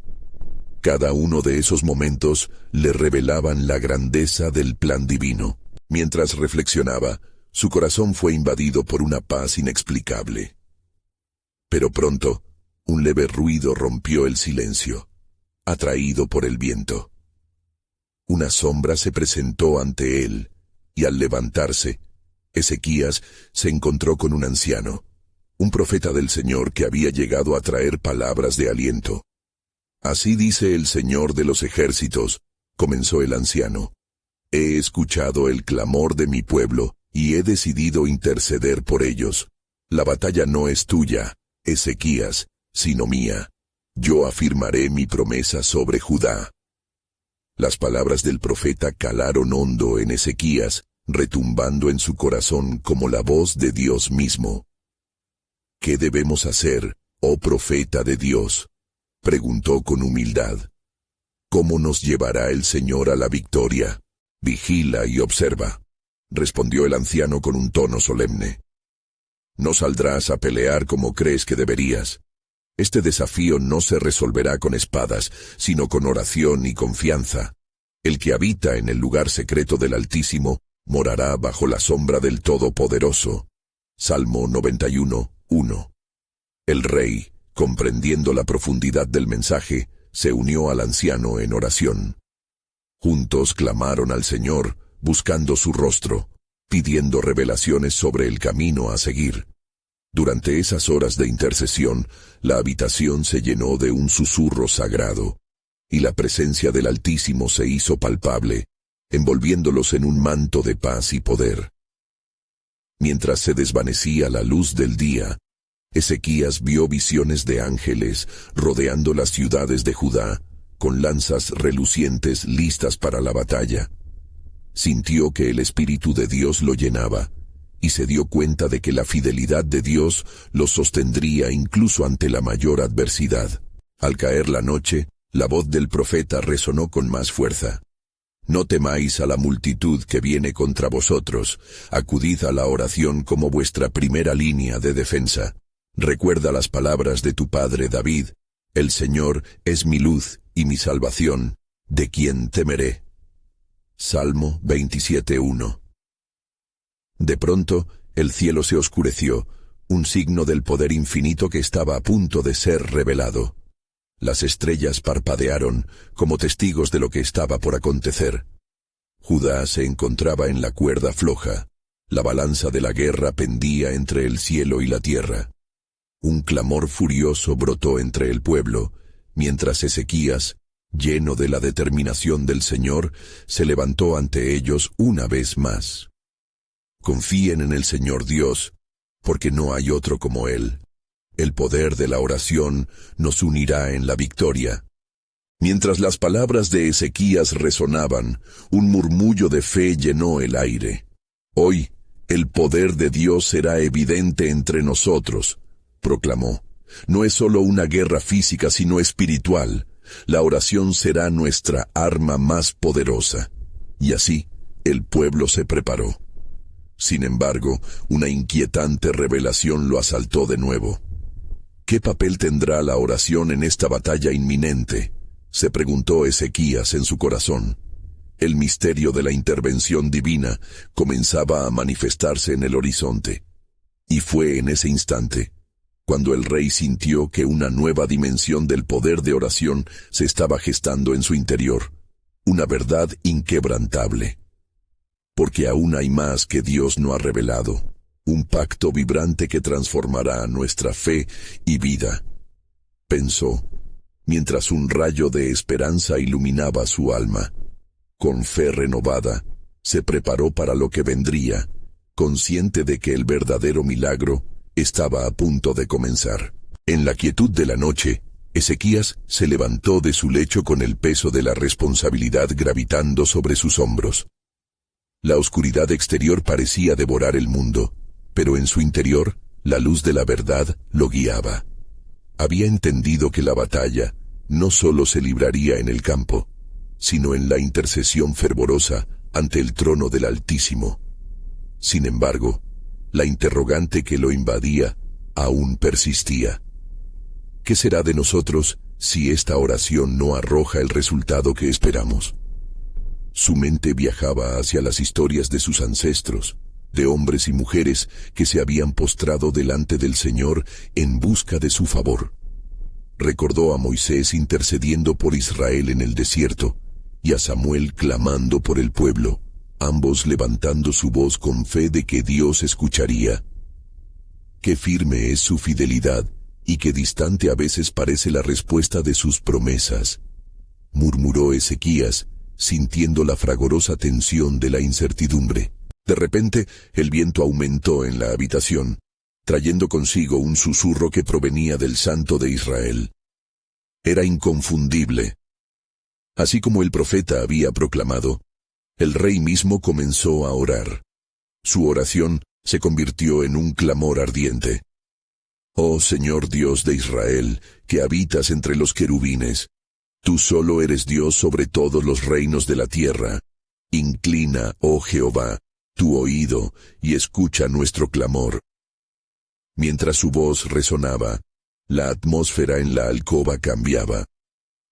Cada uno de esos momentos le revelaban la grandeza del plan divino. Mientras reflexionaba, su corazón fue invadido por una paz inexplicable. Pero pronto, un leve ruido rompió el silencio, atraído por el viento. Una sombra se presentó ante él, y al levantarse, Ezequías se encontró con un anciano, un profeta del Señor que había llegado a traer palabras de aliento. Así dice el Señor de los ejércitos, comenzó el anciano. He escuchado el clamor de mi pueblo, y he decidido interceder por ellos. La batalla no es tuya, Ezequías, sino mía. Yo afirmaré mi promesa sobre Judá. Las palabras del profeta calaron hondo en Ezequías, retumbando en su corazón como la voz de Dios mismo. ¿Qué debemos hacer, oh profeta de Dios?, preguntó con humildad. ¿Cómo nos llevará el Señor a la victoria? Vigila y observa, respondió el anciano con un tono solemne. No saldrás a pelear como crees que deberías. Este desafío no se resolverá con espadas, sino con oración y confianza. El que habita en el lugar secreto del Altísimo morará bajo la sombra del Todopoderoso. Salmo 91:1. El rey, comprendiendo la profundidad del mensaje, se unió al anciano en oración. Juntos clamaron al Señor, buscando su rostro, pidiendo revelaciones sobre el camino a seguir. Durante esas horas de intercesión, la habitación se llenó de un susurro sagrado, y la presencia del Altísimo se hizo palpable, envolviéndolos en un manto de paz y poder. Mientras se desvanecía la luz del día, Ezequías vio visiones de ángeles rodeando las ciudades de Judá, con lanzas relucientes listas para la batalla. Sintió que el Espíritu de Dios lo llenaba, y se dio cuenta de que la fidelidad de Dios lo sostendría incluso ante la mayor adversidad. Al caer la noche, la voz del profeta resonó con más fuerza. No temáis a la multitud que viene contra vosotros, acudid a la oración como vuestra primera línea de defensa. Recuerda las palabras de tu padre David, el Señor es mi luz y mi salvación, ¿de quién temeré? Salmo 27:1. De pronto, el cielo se oscureció, un signo del poder infinito que estaba a punto de ser revelado. Las estrellas parpadearon como testigos de lo que estaba por acontecer. Judá se encontraba en la cuerda floja. La balanza de la guerra pendía entre el cielo y la tierra. Un clamor furioso brotó entre el pueblo, mientras Ezequías, lleno de la determinación del Señor, se levantó ante ellos una vez más. Confíen en el Señor Dios, porque no hay otro como Él. El poder de la oración nos unirá en la victoria. Mientras las palabras de Ezequías resonaban, un murmullo de fe llenó el aire. Hoy, el poder de Dios será evidente entre nosotros, proclamó. No es solo una guerra física, sino espiritual. La oración será nuestra arma más poderosa. Y así, el pueblo se preparó. Sin embargo, una inquietante revelación lo asaltó de nuevo. ¿Qué papel tendrá la oración en esta batalla inminente?, se preguntó Ezequías en su corazón. El misterio de la intervención divina comenzaba a manifestarse en el horizonte. Y fue en ese instante, cuando el rey sintió que una nueva dimensión del poder de oración se estaba gestando en su interior, una verdad inquebrantable. Porque aún hay más que Dios no ha revelado, un pacto vibrante que transformará nuestra fe y vida, pensó, mientras un rayo de esperanza iluminaba su alma. Con fe renovada, se preparó para lo que vendría, consciente de que el verdadero milagro estaba a punto de comenzar. En la quietud de la noche, Ezequías se levantó de su lecho con el peso de la responsabilidad gravitando sobre sus hombros. La oscuridad exterior parecía devorar el mundo, pero en su interior, la luz de la verdad lo guiaba. Había entendido que la batalla no solo se libraría en el campo, sino en la intercesión fervorosa ante el trono del Altísimo. Sin embargo, la interrogante que lo invadía aún persistía. ¿Qué será de nosotros si esta oración no arroja el resultado que esperamos? Su mente viajaba hacia las historias de sus ancestros, de hombres y mujeres que se habían postrado delante del Señor en busca de su favor. Recordó a Moisés intercediendo por Israel en el desierto, y a Samuel clamando por el pueblo, ambos levantando su voz con fe de que Dios escucharía. Qué firme es su fidelidad, y qué distante a veces parece la respuesta de sus promesas, murmuró Ezequías, sintiendo la fragorosa tensión de la incertidumbre. De repente, el viento aumentó en la habitación, trayendo consigo un susurro que provenía del Santo de Israel. Era inconfundible. Así como el profeta había proclamado, el rey mismo comenzó a orar. Su oración se convirtió en un clamor ardiente. Oh Señor Dios de Israel, que habitas entre los querubines, tú solo eres Dios sobre todos los reinos de la tierra. Inclina, oh Jehová, tu oído y escucha nuestro clamor. Mientras su voz resonaba, la atmósfera en la alcoba cambiaba.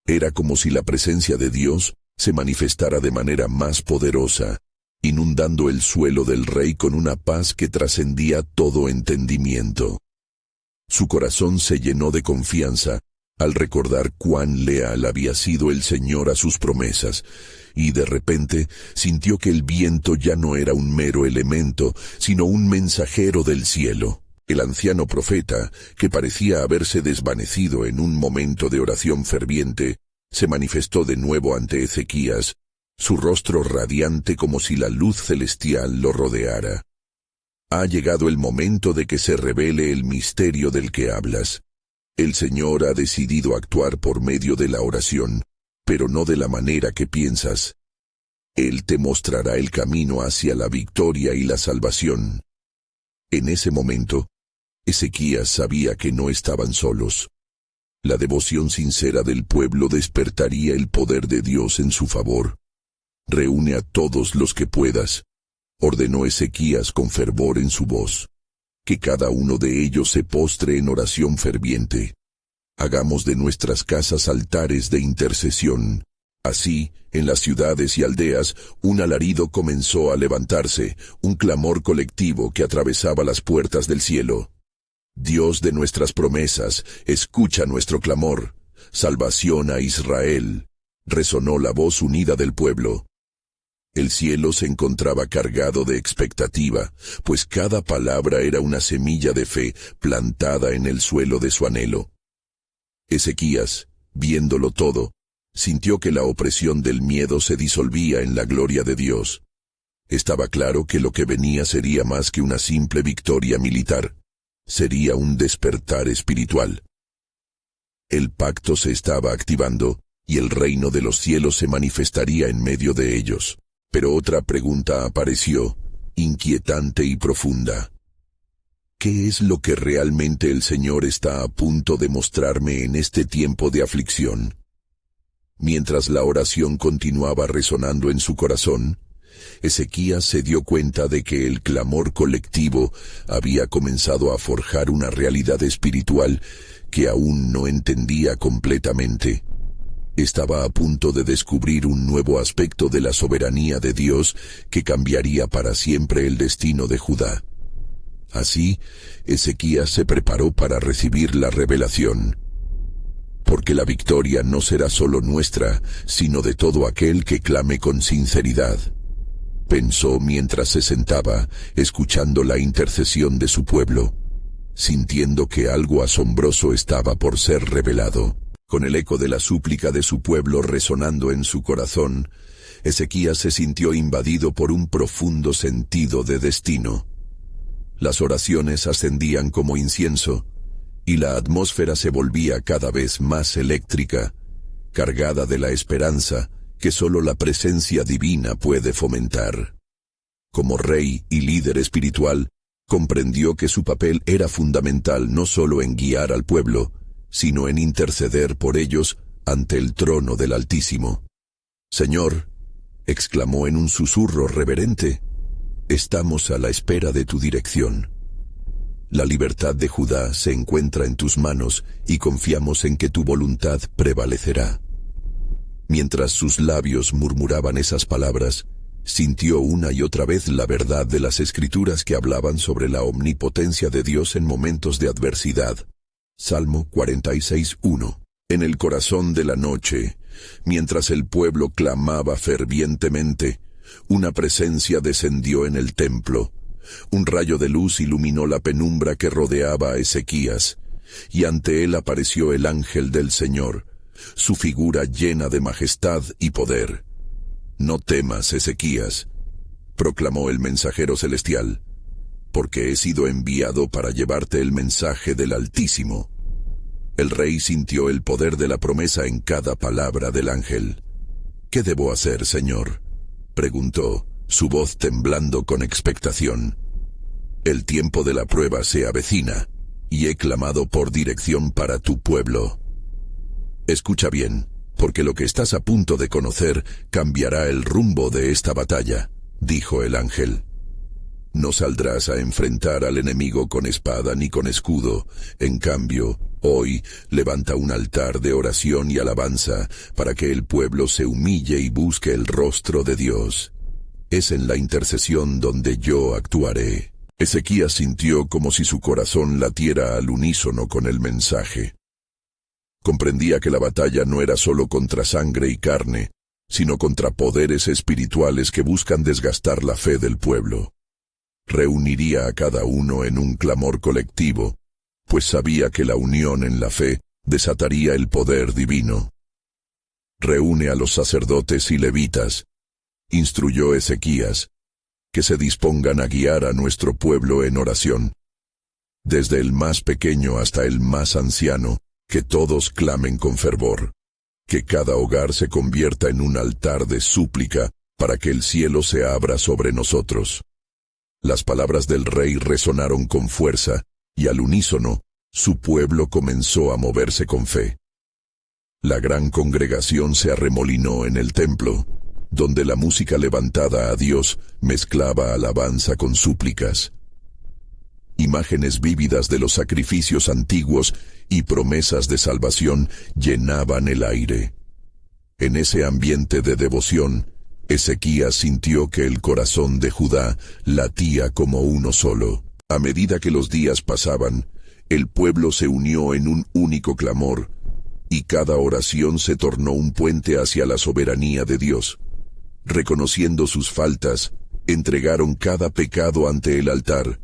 Era como si la presencia de Dios se manifestara de manera más poderosa, inundando el suelo del rey con una paz que trascendía todo entendimiento. Su corazón se llenó de confianza al recordar cuán leal había sido el Señor a sus promesas, y de repente sintió que el viento ya no era un mero elemento, sino un mensajero del cielo. El anciano profeta, que parecía haberse desvanecido en un momento de oración ferviente, se manifestó de nuevo ante Ezequías, su rostro radiante como si la luz celestial lo rodeara. Ha llegado el momento de que se revele el misterio del que hablas. El Señor ha decidido actuar por medio de la oración, pero no de la manera que piensas. Él te mostrará el camino hacia la victoria y la salvación. En ese momento, Ezequías sabía que no estaban solos. La devoción sincera del pueblo despertaría el poder de Dios en su favor. Reúne a todos los que puedas, ordenó Ezequías con fervor en su voz. Que cada uno de ellos se postre en oración ferviente. Hagamos de nuestras casas altares de intercesión. Así, en las ciudades y aldeas, un alarido comenzó a levantarse, un clamor colectivo que atravesaba las puertas del cielo. Dios de nuestras promesas, escucha nuestro clamor. salvación a Israel, resonó la voz unida del pueblo. El cielo se encontraba cargado de expectativa, pues cada palabra era una semilla de fe plantada en el suelo de su anhelo. Ezequías, viéndolo todo, sintió que la opresión del miedo se disolvía en la gloria de Dios. Estaba claro que lo que venía sería más que una simple victoria militar. Sería un despertar espiritual. El pacto se estaba activando, y el reino de los cielos se manifestaría en medio de ellos. Pero otra pregunta apareció, inquietante y profunda. ¿Qué es lo que realmente el Señor está a punto de mostrarme en este tiempo de aflicción? Mientras la oración continuaba resonando en su corazón, Ezequías se dio cuenta de que el clamor colectivo había comenzado a forjar una realidad espiritual que aún no entendía completamente. Estaba a punto de descubrir un nuevo aspecto de la soberanía de Dios que cambiaría para siempre el destino de Judá. Así, Ezequías se preparó para recibir la revelación. Porque la victoria no será solo nuestra, sino de todo aquel que clame con sinceridad. Pensó mientras se sentaba, escuchando la intercesión de su pueblo, sintiendo que algo asombroso estaba por ser revelado. Con el eco de la súplica de su pueblo resonando en su corazón, Ezequías se sintió invadido por un profundo sentido de destino. Las oraciones ascendían como incienso, y la atmósfera se volvía cada vez más eléctrica, cargada de la esperanza que solo la presencia divina puede fomentar. Como rey y líder espiritual, comprendió que su papel era fundamental no solo en guiar al pueblo, sino en interceder por ellos ante el trono del Altísimo. «Señor», exclamó en un susurro reverente, «estamos a la espera de tu dirección. La libertad de Judá se encuentra en tus manos y confiamos en que tu voluntad prevalecerá». Mientras sus labios murmuraban esas palabras, sintió una y otra vez la verdad de las Escrituras que hablaban sobre la omnipotencia de Dios en momentos de adversidad. Salmo 46:1. En el corazón de la noche, mientras el pueblo clamaba fervientemente, una presencia descendió en el templo. Un rayo de luz iluminó la penumbra que rodeaba a Ezequías, y ante él apareció el ángel del Señor, su figura llena de majestad y poder. «No temas, Ezequías», proclamó el mensajero celestial, «porque he sido enviado para llevarte el mensaje del Altísimo». El rey sintió el poder de la promesa en cada palabra del ángel. «¿Qué debo hacer, Señor?», preguntó, su voz temblando con expectación. «El tiempo de la prueba se avecina, y he clamado por dirección para tu pueblo». «Escucha bien, porque lo que estás a punto de conocer cambiará el rumbo de esta batalla», dijo el ángel. «No saldrás a enfrentar al enemigo con espada ni con escudo. En cambio, hoy levanta un altar de oración y alabanza para que el pueblo se humille y busque el rostro de Dios. Es en la intercesión donde yo actuaré». Ezequías sintió como si su corazón latiera al unísono con el mensaje. Comprendía que la batalla no era solo contra sangre y carne, sino contra poderes espirituales que buscan desgastar la fe del pueblo. Reuniría a cada uno en un clamor colectivo, pues sabía que la unión en la fe desataría el poder divino. «Reúne a los sacerdotes y levitas», instruyó Ezequías, «que se dispongan a guiar a nuestro pueblo en oración. Desde el más pequeño hasta el más anciano, que todos clamen con fervor. Que cada hogar se convierta en un altar de súplica para que el cielo se abra sobre nosotros». Las palabras del rey resonaron con fuerza, y al unísono, su pueblo comenzó a moverse con fe. La gran congregación se arremolinó en el templo, donde la música levantada a Dios mezclaba alabanza con súplicas. Imágenes vívidas de los sacrificios antiguos y promesas de salvación llenaban el aire. En ese ambiente de devoción, Ezequías sintió que el corazón de Judá latía como uno solo. A medida que los días pasaban, el pueblo se unió en un único clamor: y cada oración se tornó un puente hacia la soberanía de Dios. Reconociendo sus faltas, entregaron cada pecado ante el altar,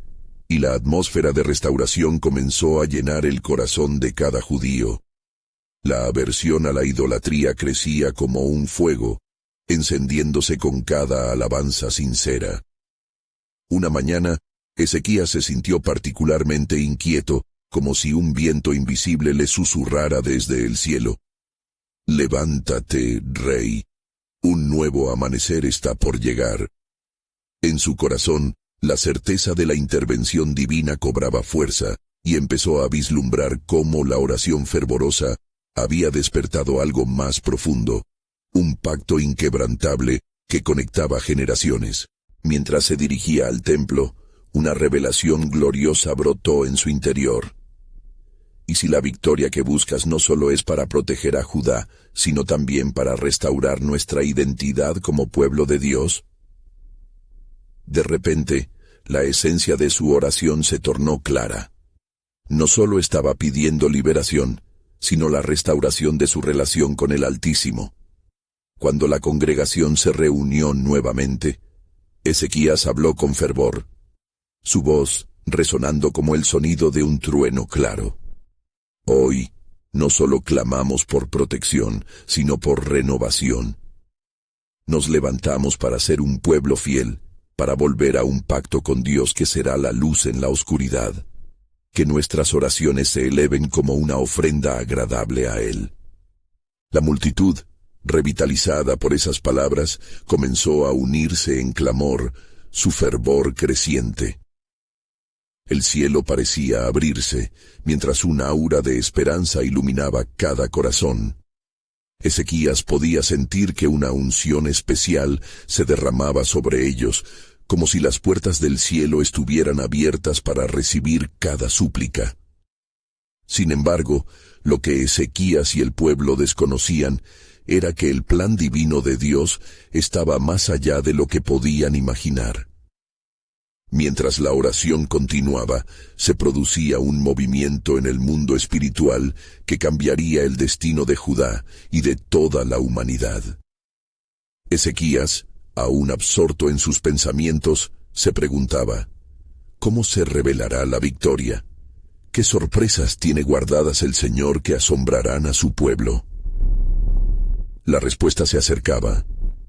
y la atmósfera de restauración comenzó a llenar el corazón de cada judío. La aversión a la idolatría crecía como un fuego, encendiéndose con cada alabanza sincera. Una mañana, Ezequías se sintió particularmente inquieto, como si un viento invisible le susurrara desde el cielo: «Levántate, rey, un nuevo amanecer está por llegar». En su corazón, la certeza de la intervención divina cobraba fuerza, y empezó a vislumbrar cómo la oración fervorosa había despertado algo más profundo, un pacto inquebrantable que conectaba generaciones. Mientras se dirigía al templo, una revelación gloriosa brotó en su interior. ¿Y si la victoria que buscas no solo es para proteger a Judá, sino también para restaurar nuestra identidad como pueblo de Dios? De repente, la esencia de su oración se tornó clara. No solo estaba pidiendo liberación, sino la restauración de su relación con el Altísimo. Cuando la congregación se reunió nuevamente, Ezequías habló con fervor, su voz resonando como el sonido de un trueno claro. Hoy, no solo clamamos por protección, sino por renovación. Nos levantamos para ser un pueblo fiel, para volver a un pacto con Dios que será la luz en la oscuridad. Que nuestras oraciones se eleven como una ofrenda agradable a Él. La multitud, revitalizada por esas palabras, comenzó a unirse en clamor, su fervor creciente. El cielo parecía abrirse, mientras un aura de esperanza iluminaba cada corazón. Ezequías podía sentir que una unción especial se derramaba sobre ellos, como si las puertas del cielo estuvieran abiertas para recibir cada súplica. Sin embargo, lo que Ezequías y el pueblo desconocían era que el plan divino de Dios estaba más allá de lo que podían imaginar. Mientras la oración continuaba, se producía un movimiento en el mundo espiritual que cambiaría el destino de Judá y de toda la humanidad. Ezequías, aún absorto en sus pensamientos, se preguntaba: ¿cómo se revelará la victoria? ¿Qué sorpresas tiene guardadas el Señor que asombrarán a su pueblo? La respuesta se acercaba,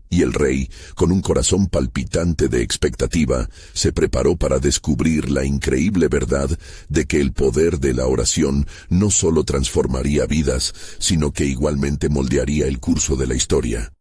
y el rey, con un corazón palpitante de expectativa, se preparó para descubrir la increíble verdad de que el poder de la oración no solo transformaría vidas, sino que igualmente moldearía el curso de la historia.